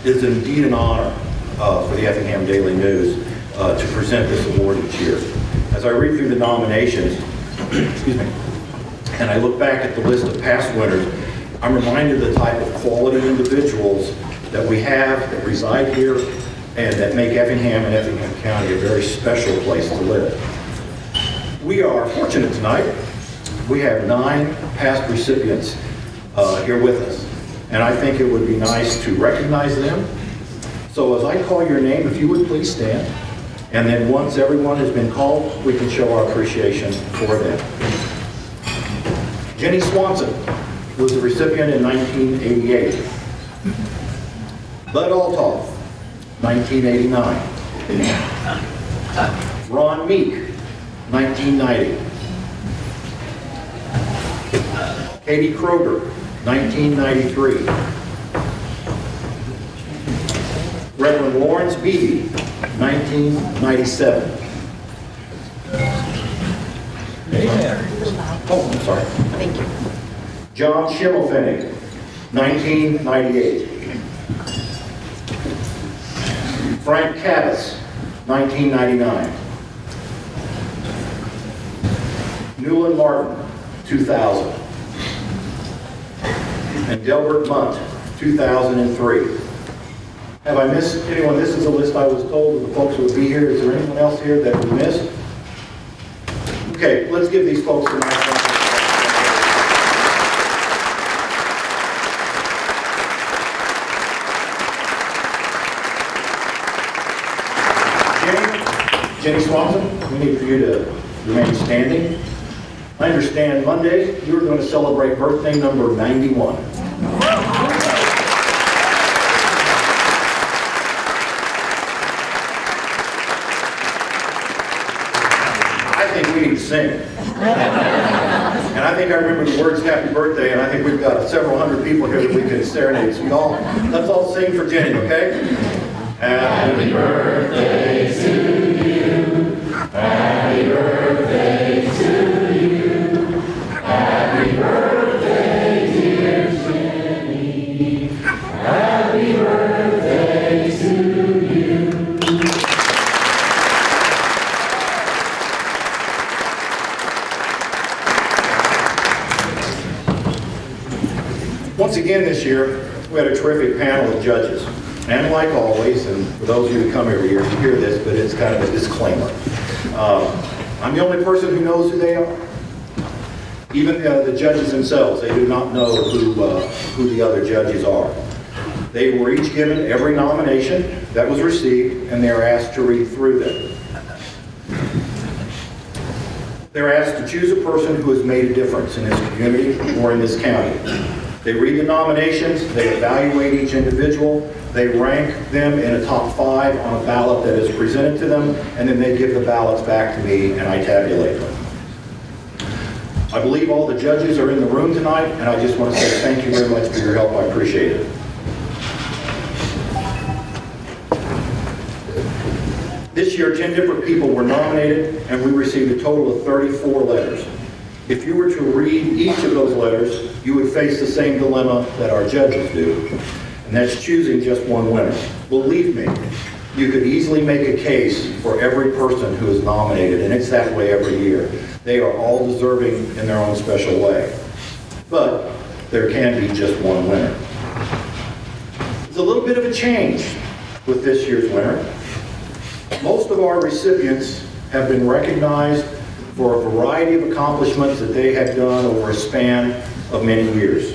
It is indeed an honor for the Effingham Daily News to present this award each year. As I read through the nominations, excuse me, and I look back at the list of past winners, I'm reminded of the type of quality individuals that we have that reside here and that make Effingham and Effingham County a very special place to live. We are fortunate tonight. We have 9 past recipients here with us, and I think it would be nice to recognize them. So as I call your name, if you would please stand, and then once everyone has been called, we can show our appreciation for them. Jenny Swanson was the recipient in 1988. Bud Altoff, 1989. Ron Meek, 1990. Katie Kroger, 1993. Reverend Lawrence Beebe, 1997. Oh, I'm sorry. Thank you. John Schimmelfennig, 1998. Frank Cabas, 1999. Newland Martin, 2000. And Delbert Munt, 2003. Have I missed anyone? This is a list I was told that the folks would be here. Is there anyone else here that we missed? Okay, let's give these folks a nice round. Jenny Swanson, we need for you to remain standing. I understand Monday you were going to celebrate birthday number 91. I think we need to sing. And I think I remember the words happy birthday, and I think we've got several hundred people here that we can serenade. So let's all sing for Jenny, okay? Happy birthday to you. Happy birthday to you. Happy birthday, dear Jenny. Happy birthday to you. Once again this year, we had a terrific panel of judges. And like always, and for those of you who come every year, you hear this, but it's kind of a disclaimer. I'm the only person who knows who they are. Even the judges themselves, they do not know who the other judges are. They were each given every nomination that was received, and they're asked to read through them. They're asked to choose a person who has made a difference in this community or in this county. They read the nominations, they evaluate each individual, they rank them in a top 5 on a ballot that is presented to them, and then they give the ballots back to me and I tabulate them. I believe all the judges are in the room tonight, and I just want to say thank you very much for your help. I appreciate it. This year, 10 different people were nominated, and we received a total of 34 letters. If you were to read each of those letters, you would face the same dilemma that our judges do, and that's choosing just one winner. Believe me, you could easily make a case for every person who is nominated, and it's that way every year. They are all deserving in their own special way. But there can be just one winner. There's a little bit of a change with this year's winner. Most of our recipients have been recognized for a variety of accomplishments that they have done over a span of many years.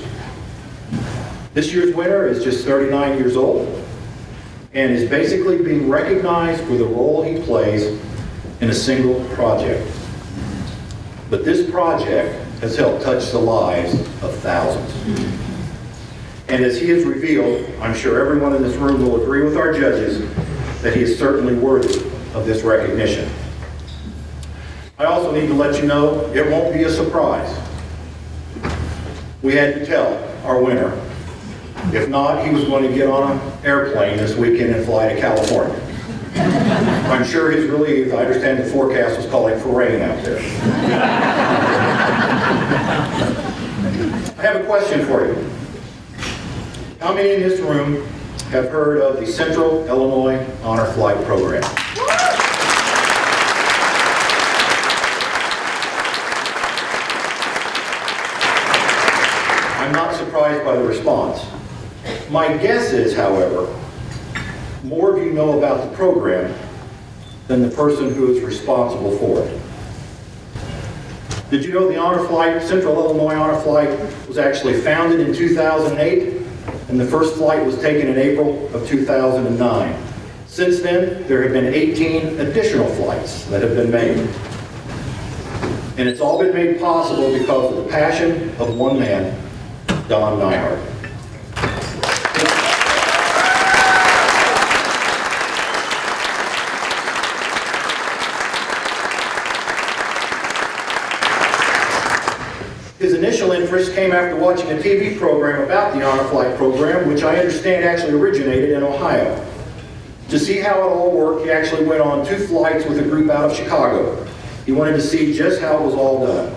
This year's winner is just 39 years old and is basically being recognized for the role he plays in a single project. But this project has helped touch the lives of thousands. And as he has revealed, I'm sure everyone in this room will agree with our judges that he is certainly worthy of this recognition. I also need to let you know it won't be a surprise. We had to tell our winner. If not, he was going to get on an airplane this weekend and fly to California. I'm sure he's relieved. I understand the forecast was calling for rain out there. I have a question for you. How many in this room have heard of the Central Illinois Honor Flight Program. I'm not surprised by the response. My guess is, however, more of you know about the program than the person who is responsible for it. Did you know the Honor Flight, Central Illinois Honor Flight, was actually founded in 2008, and the first flight was taken in April of 2009. Since then, there have been 18 additional flights that have been made. And it's all been made possible because of the passion of one man, Don Niehart. His initial interest came after watching a TV program about the Honor Flight program, which I understand actually originated in Ohio. To see how it all worked, he actually went on 2 flights with a group out of Chicago. He wanted to see just how it was all done.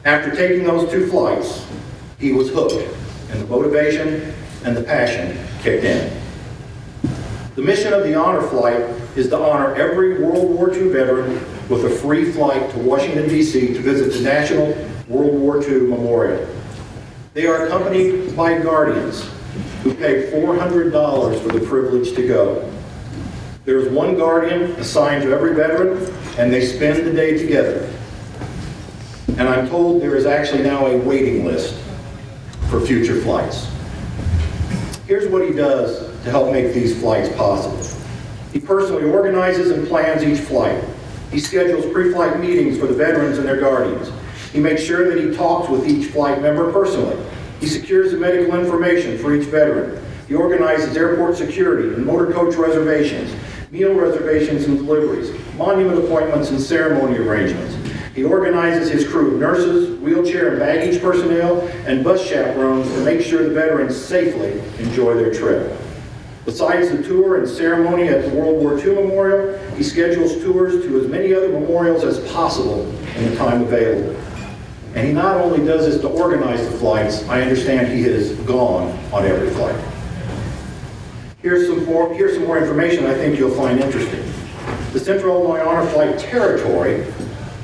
After taking those 2 flights, he was hooked, and the motivation and the passion kicked in. The mission of the Honor Flight is to honor every World War II veteran with a free flight to Washington, D.C. to visit the National World War II Memorial. They are accompanied by guardians who pay $400 for the privilege to go. There is one guardian assigned to every veteran, and they spend the day together. And I'm told there is actually now a waiting list for future flights. Here's what he does to help make these flights possible. He personally organizes and plans each flight. He schedules pre-flight meetings for the veterans and their guardians. He makes sure that he talks with each flight member personally. He secures the medical information for each veteran. He organizes airport security and motor coach reservations, meal reservations and deliveries, monument appointments and ceremony arrangements. He organizes his crew of nurses, wheelchair and baggage personnel, and bus chaperones to make sure the veterans safely enjoy their trip. Besides the tour and ceremony at the World War II Memorial, he schedules tours to as many other memorials as possible in the time available. And he not only does this to organize the flights, I understand he has gone on every flight. Here's some more information I think you'll find interesting. The Central Illinois Honor Flight territory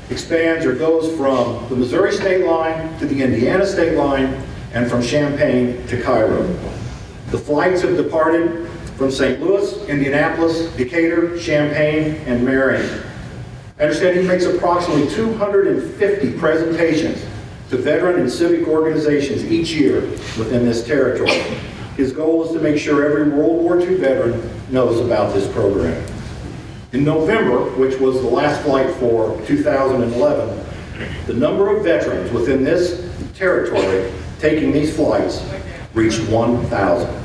expands or goes from the Missouri state line to the Indiana state line and from Champaign to Cairo. The flights have departed from St. Louis, Indianapolis, Decatur, Champaign, and Marion. I understand he makes approximately 250 presentations to veteran and civic organizations each year within this territory. His goal is to make sure every World War II veteran knows about this program. In November, which was the last flight for 2011, the number of veterans within this territory taking these flights reached 1,000.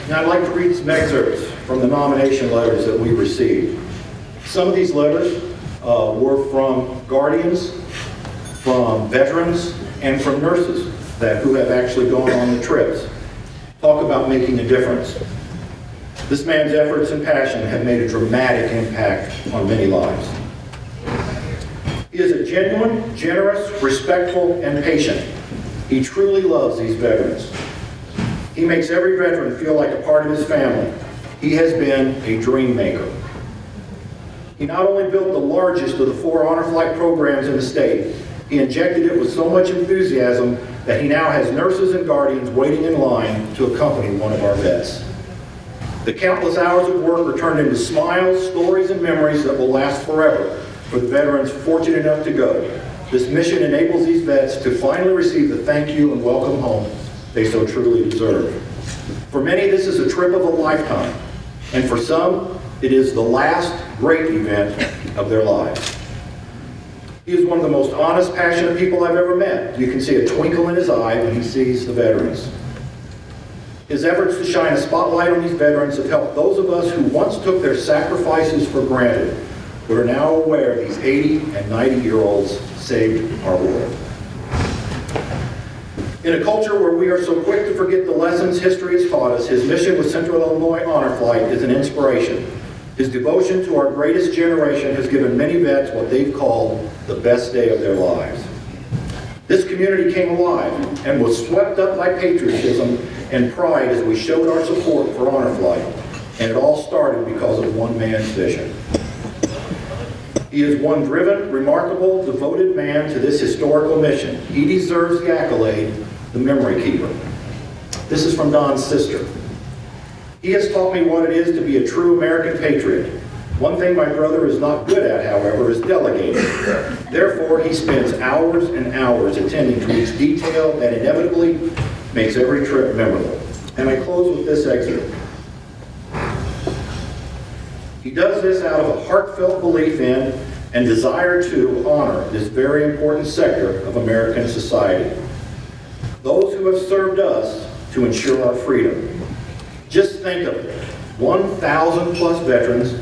Now I'd like to read some excerpts from the nomination letters that we received. Some of these letters were from guardians, from veterans, and from nurses who have actually gone on the trips. Talk about making a difference. This man's efforts and passion have made a dramatic impact on many lives. He is a genuine, generous, respectful, and patient. He truly loves these veterans. He makes every veteran feel like a part of his family. He has been a dream maker. He not only built the largest of the 4 honor flight programs in the state, he injected it with so much enthusiasm that he now has nurses and guardians waiting in line to accompany one of our vets. The countless hours of work are turned into smiles, stories, and memories that will last forever for the veterans fortunate enough to go. This mission enables these vets to finally receive the thank you and welcome home they so truly deserve. For many, this is a trip of a lifetime, and for some, it is the last great event of their lives. He is one of the most honest, passionate people I've ever met. You can see a twinkle in his eye when he sees the veterans. His efforts to shine a spotlight on these veterans have helped those of us who once took their sacrifices for granted, but are now aware these 80 and 90-year-olds saved our world. In a culture where we are so quick to forget the lessons history has taught us, his mission with Central Illinois Honor Flight is an inspiration His devotion to our greatest generation has given many vets what they've called the best day of their lives. This community came alive and was swept up by patriotism and pride as we showed our support for Honor Flight, and it all started because of one man's vision. He is one driven, remarkable, devoted man to this historical mission. He deserves the accolade, the memory keeper. This is from Don's sister. He has taught me what it is to be a true American patriot. One thing my brother is not good at, however, is delegating. Therefore, he spends hours and hours attending to each detail that inevitably makes every trip memorable. And I close with this excerpt. He does this out of a heartfelt belief in and desire to honor this very important sector of American society. Those who have served us to ensure our freedom. Just think of it, 1,000 plus veterans,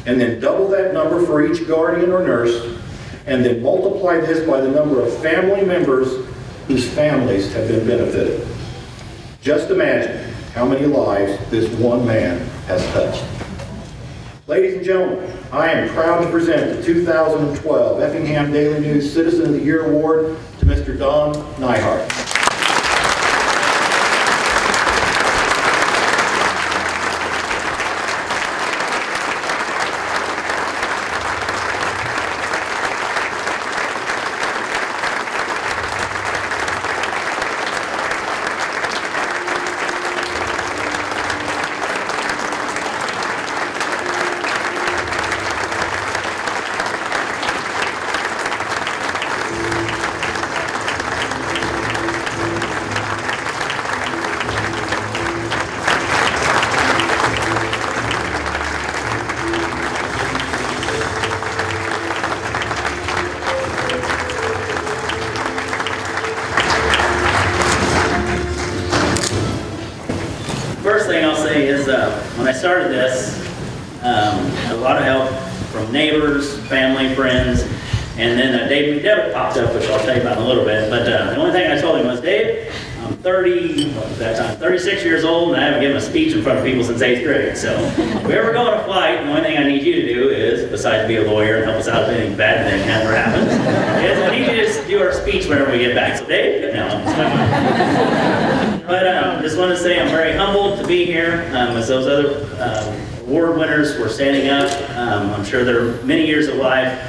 and then double that number for each guardian or nurse, and then multiply this by the number of family members whose families have been benefited. Just imagine how many lives this one man has touched. Ladies and gentlemen, I am proud to present the 2012 Effingham Daily News Citizen of the Year Award to Mr. Don Niehart. First thing I'll say is when I started this, a lot of help from neighbors, family, friends, and then Dave McDevitt popped up, which I'll tell you about in a little bit. But the only thing I told him was, Dave, I'm 36 years old, and I haven't given a speech in front of people since 8th grade. So if we ever go on a flight, the only thing I need you to do is, besides be a lawyer and help us out if anything bad thing ever happens, is I need you to just do our speech whenever we get back. So Dave, no, I'm just But just want to say I'm very humbled to be here. As those other award winners were standing up, I'm sure they're many years of life,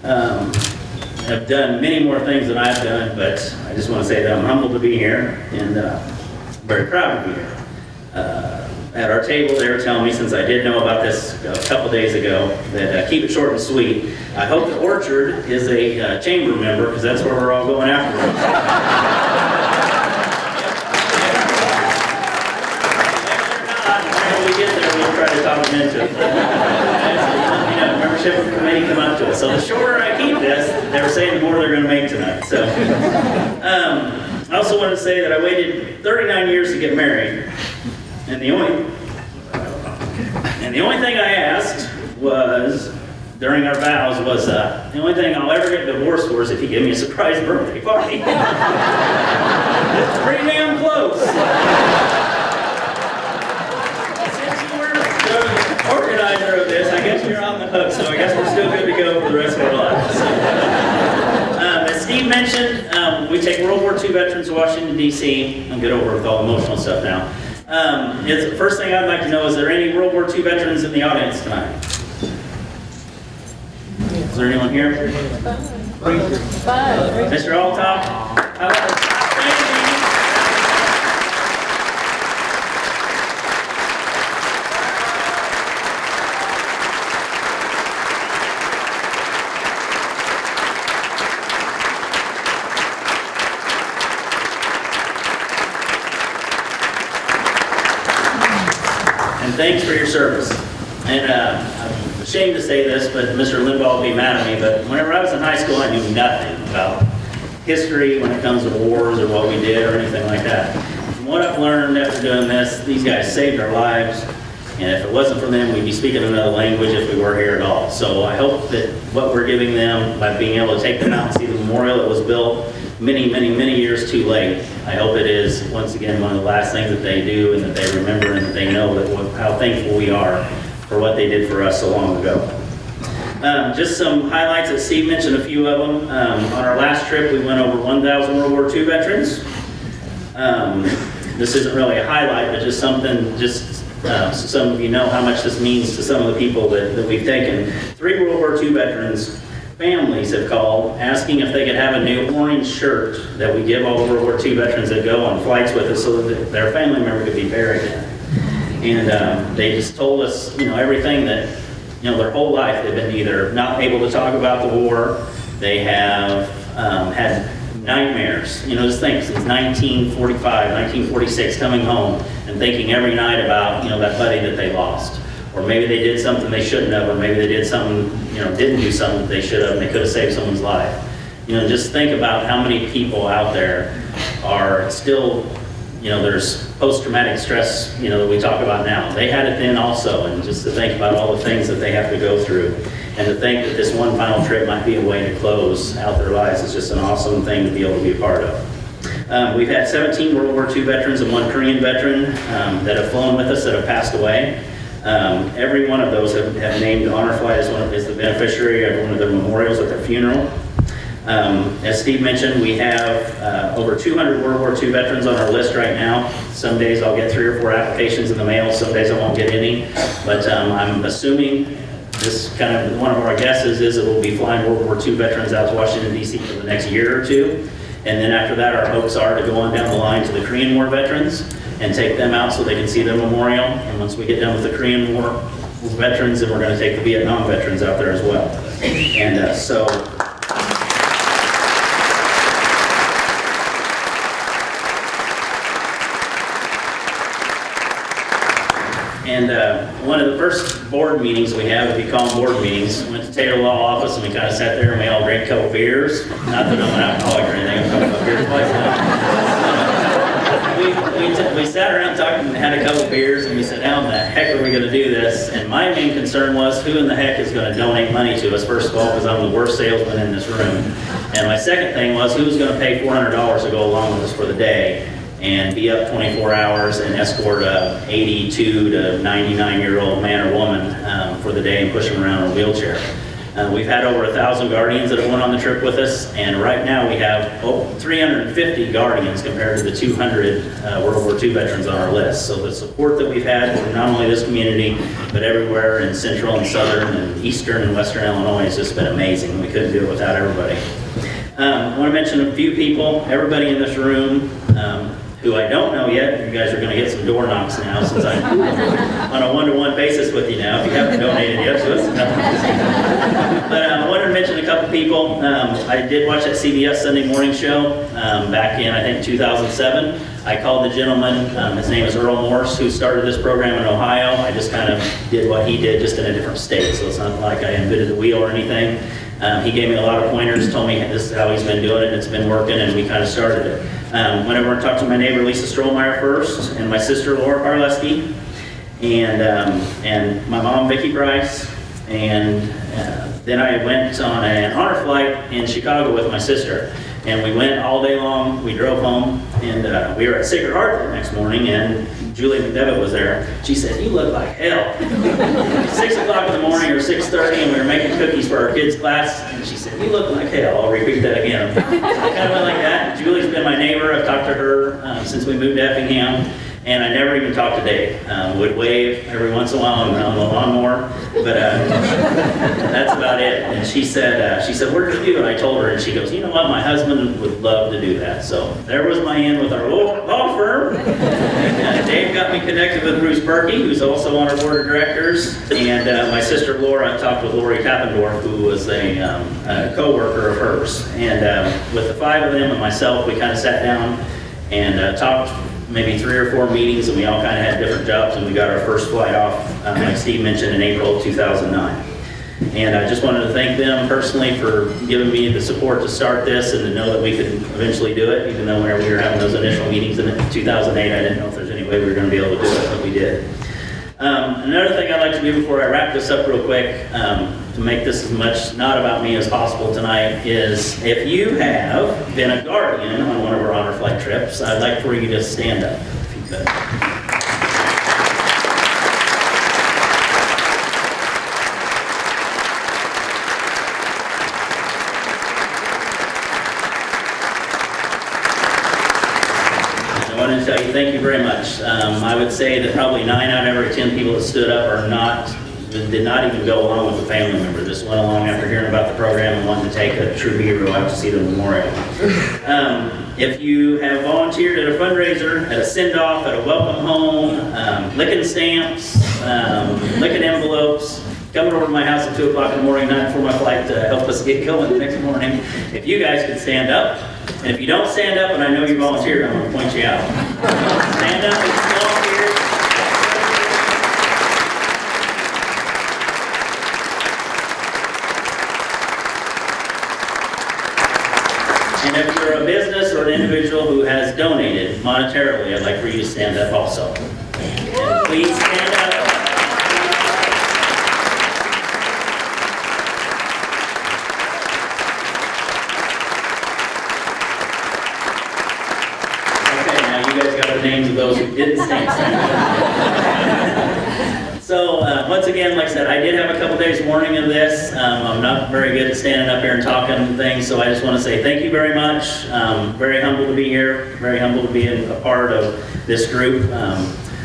have done many more things than I've done, but I just want to say that I'm humbled to be here and very proud to be here. At our table, they were telling me, since I did know about this a couple days ago, that keep it short and sweet. I hope the Orchard is a chamber member, because that's where we're all going afterwards. Try to talk them into it. Membership committee come up to us. So the shorter I keep this, they were saying the more they're going to make tonight. So I also want to say that I waited 39 years to get married, and the only thing I asked was during our vows was the only thing I'll ever get divorced for is if you give me a surprise birthday party. It's pretty damn close. Organizer of this, I guess you're on the hook, so I guess we're still good to go for the rest of our lives. So, as Steve mentioned, we take World War II veterans to Washington, D.C. I'm good over with all the emotional stuff now. The first thing I'd like to know, is there any World War II veterans in the audience tonight? Is there anyone here? Mr. Altop? Thanks for your service. And I'm ashamed to say this, but Mr. Limbaugh will be mad at me, but whenever I was in high school, I knew nothing about history when it comes to wars or what we did or anything like that. From what I've learned after doing this, these guys saved our lives, and if it wasn't for them, we'd be speaking another language if we were here at all. So I hope that what we're giving them, by being able to take them out and see the memorial that was built many, many, many years too late, I hope it is, once again, one of the last things that they do and that they remember and that they know that how thankful we are for what they did for us so long ago. Just some highlights, as Steve mentioned a few of them. On our last trip, we went over 1,000 World War II veterans. This isn't really a highlight, but just something, so some of you know how much this means to some of the people that we've taken. 3 World War II veterans families have called asking if they could have a new orange shirt that we give all the World War II veterans that go on flights with us so that their family member could be buried in. And they just told us, everything that, their whole life they've been either not able to talk about the war, they have had nightmares, just think since 1945, 1946, coming home and thinking every night about, that buddy that they lost. Or maybe they did something they shouldn't have, or maybe they did something, didn't do something that they should have and they could have saved someone's life. Just think about how many people out there are still, there's post-traumatic stress, that we talk about now. They had it then also, and just to think about all the things that they have to go through, and to think that this one final trip might be a way to close out their lives is just an awesome thing to be able to be a part of. We've had 17 World War II veterans and 1 Korean veteran that have flown with us that have passed away. Every one of those have named Honor Flight as the beneficiary of one of their memorials at their funeral. As Steve mentioned, we have over 200 World War II veterans on our list right now. Some days I'll get 3 or 4 applications in the mail, some days I won't get any. But I'm assuming this kind of one of our guesses is that we'll be flying World War II veterans out to Washington, D.C. for the next year or 2. And then after that, our hopes are to go on down the line to the Korean War veterans and take them out so they can see their memorial. And once we get done with the Korean War veterans, then we're going to take the Vietnam veterans out there as well. And one of the first board meetings we have, if you call them board meetings, went to Taylor Law Office and we kind of sat there and we all drank a couple beers. Not that I'm an alcoholic or anything, I'm talking about beer twice. We sat around talking and had a couple beers and we said, how in the heck are we going to do this? And my main concern was, who in the heck is going to donate money to us, first of all, because I'm the worst salesman in this room. And my second thing was, who's going to pay $400 to go along with us for the day and be up 24 hours and escort a 82 to 99-year-old man or woman for the day and push them around in a wheelchair. We've had over 1,000 Guardians that have went on the trip with us, and right now we have 350 Guardians compared to the 200 World War II veterans on our list. So the support that we've had from not only this community, but everywhere in central and southern and eastern and western Illinois has just been amazing. We couldn't do it without everybody. I want to mention a few people, everybody in this room, who I don't know yet. You guys are going to get some door knocks now since I'm on a one-to-one basis with you now, if you haven't donated yet to us. But I wanted to mention a couple people. I did watch that CBS Sunday morning show back in, I think, 2007. I called the gentleman, his name is Earl Morse, who started this program in Ohio. I just kind of did what he did, just in a different state, so it's not like I invented the wheel or anything. He gave me a lot of pointers, told me this is how he's been doing it, and it's been working, and we kind of started it. Whenever I talked to my neighbor Lisa Strollmeyer first, and my sister Laura Karleski, and my mom Vicki Bryce, and then I went on an honor flight in Chicago with my sister. And we went all day long, we drove home, and we were at Sacred Heart the next morning, and Julie McDevitt was there. She said, you look like hell. 6 o'clock in the morning or 6:30, and we were making cookies for our kids' class, and she said, you look like hell. I'll repeat that again. I kind of went like that. Julie's been my neighbor. I've talked to her since we moved to Effingham, and I never even talked to Dave. Would wave every once in a while on the lawnmower, but that's about it. And she said, where'd you do? And I told her, and she goes, you know what, my husband would love to do that. So there was my in with our law firm. Dave got me connected with Bruce Berkey, who's also on our board of directors, and my sister Laura. I talked with Lori Tappendorf, who was a co-worker of hers. And with the 5 of them and myself, we kind of sat down and talked maybe 3 or 4 meetings, and we all kind of had different jobs, and we got our first flight off, like Steve mentioned, in April of 2009. And I just wanted to thank them personally for giving me the support to start this and to know that we could eventually do it, even though whenever we were having those initial meetings in 2008, I didn't know if there's any way we were going to be able to do it, but we did. Another thing I'd like to do before I wrap this up real quick, to make this as much not about me as possible tonight, is if you have been a Guardian on one of our honor flight trips, I'd like for you to stand up, if you could. to tell you thank you very much. I would say that probably 9 out of every 10 people that stood up did not even go along with a family member. Just went along after hearing about the program and wanted to take a true hero out to see the memorial. If you have volunteered at a fundraiser, at a send-off, at a welcome home, licking stamps, licking envelopes, coming over to my house at 2 o'clock in the morning, night before my flight to help us get going the next morning, if you guys could stand up, and if you don't stand up, and I know you volunteered, I'm going to point you out. Stand up and volunteer. And if you're a business or an individual who has donated monetarily, I'd like for you to stand up also. And please stand up. Okay, now you guys got the names of those who didn't stand. So, once again, like I said, I did have a couple days warning of this. I'm not very good at standing up here and talking and things, so I just want to say thank you very much. Very humble to be here, very humble to be a part of this group.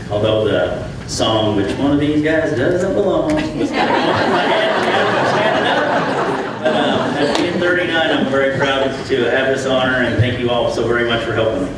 Although the song, "Which One of These Guys Doesn't Belong," was kind of going in my head. But at being 39, I'm very proud to have this honor, and thank you all so very much for helping me.